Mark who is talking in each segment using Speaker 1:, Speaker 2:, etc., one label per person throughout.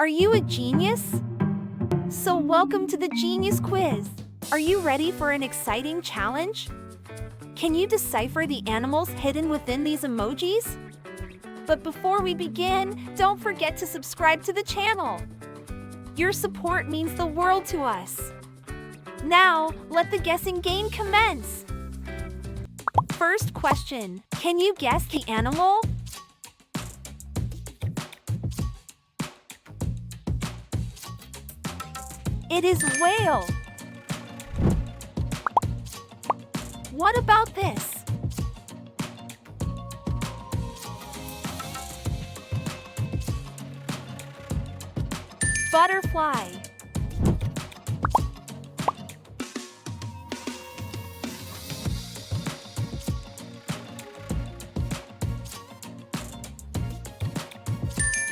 Speaker 1: Are you a genius? So welcome to the Genius Quiz. Are you ready for an exciting challenge? Can you decipher the animals hidden within these emojis? But before we begin, don't forget to subscribe to the channel. Your support means the world to us. Now, let the guessing game commence. First question, can you guess the animal? It is whale. What about this? Butterfly.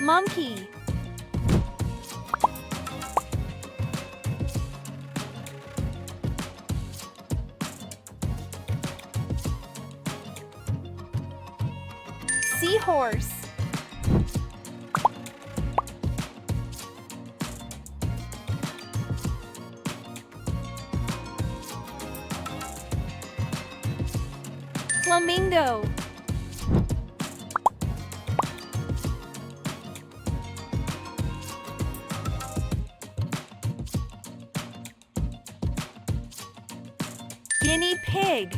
Speaker 1: Monkey. Seahorse. Flamingo. Guinea pig.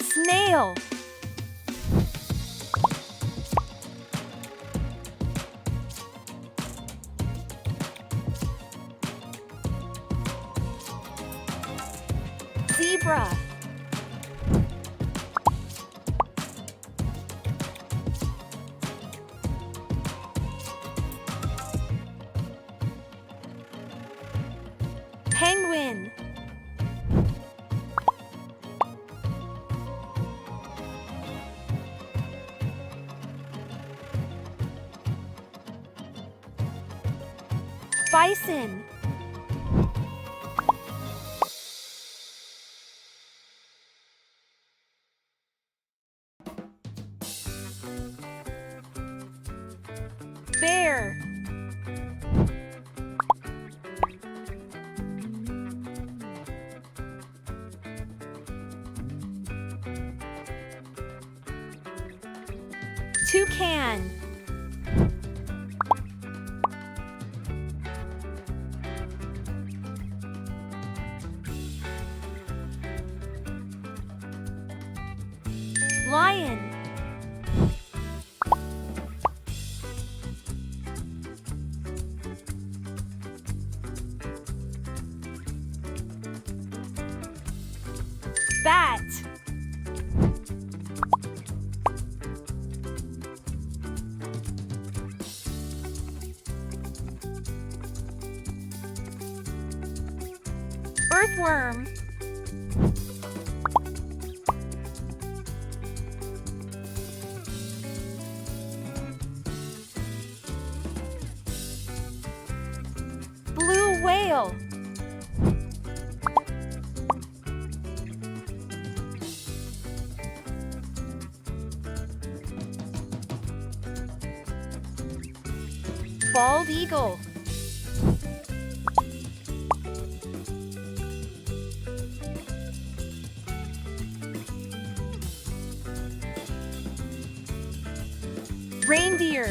Speaker 1: Snail. Zebra. Penguin. Bison. Bear. Toucan. Lion. Bat. Earthworm. Blue whale. Bald eagle. Reindeer.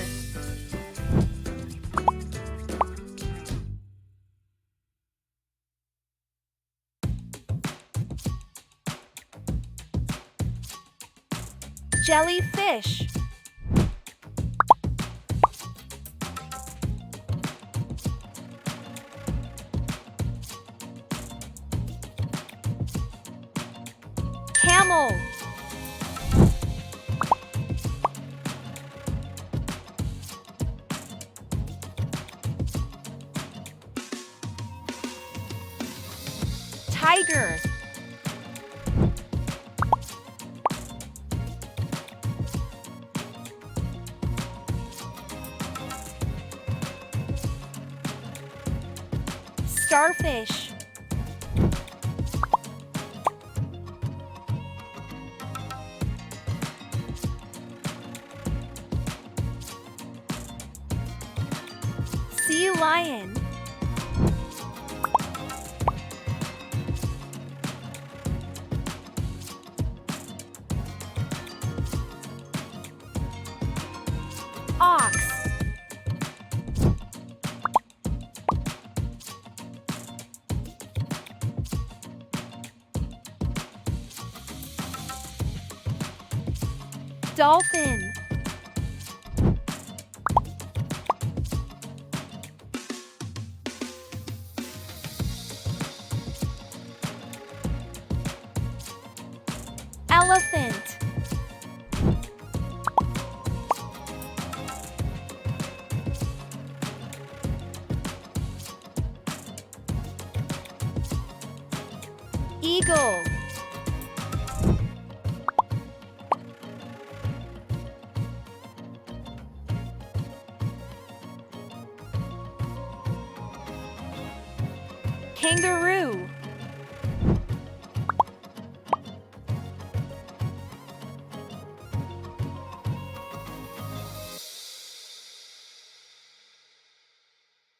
Speaker 1: Jellyfish. Camel. Tiger. Starfish. Sea lion. Ox. Dolphin. Elephant. Eagle. Kangaroo.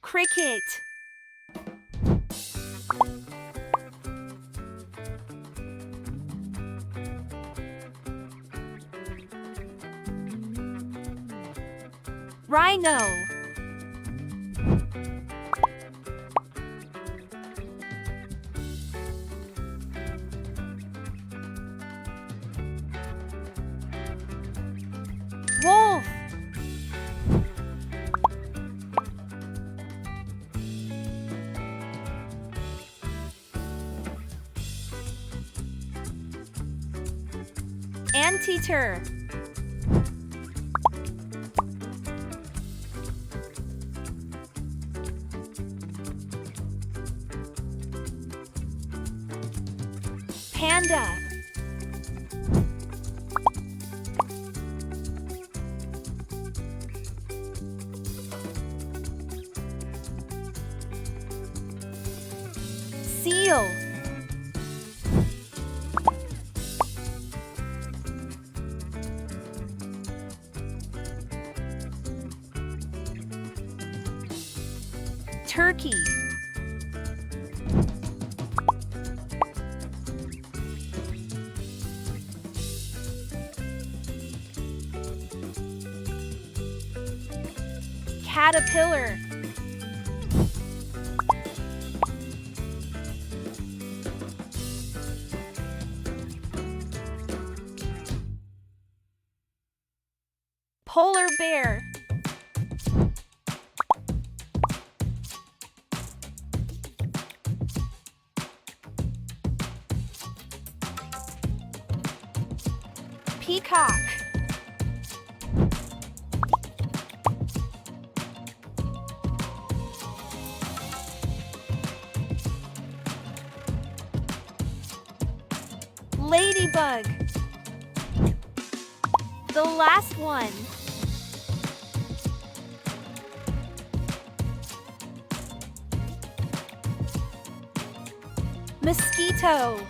Speaker 1: Cricket. Rhino. Wolf. Anteater. Panda. Seal. Turkey. Caterpillar. Polar bear. Peacock. Ladybug. The last one. Mosquito.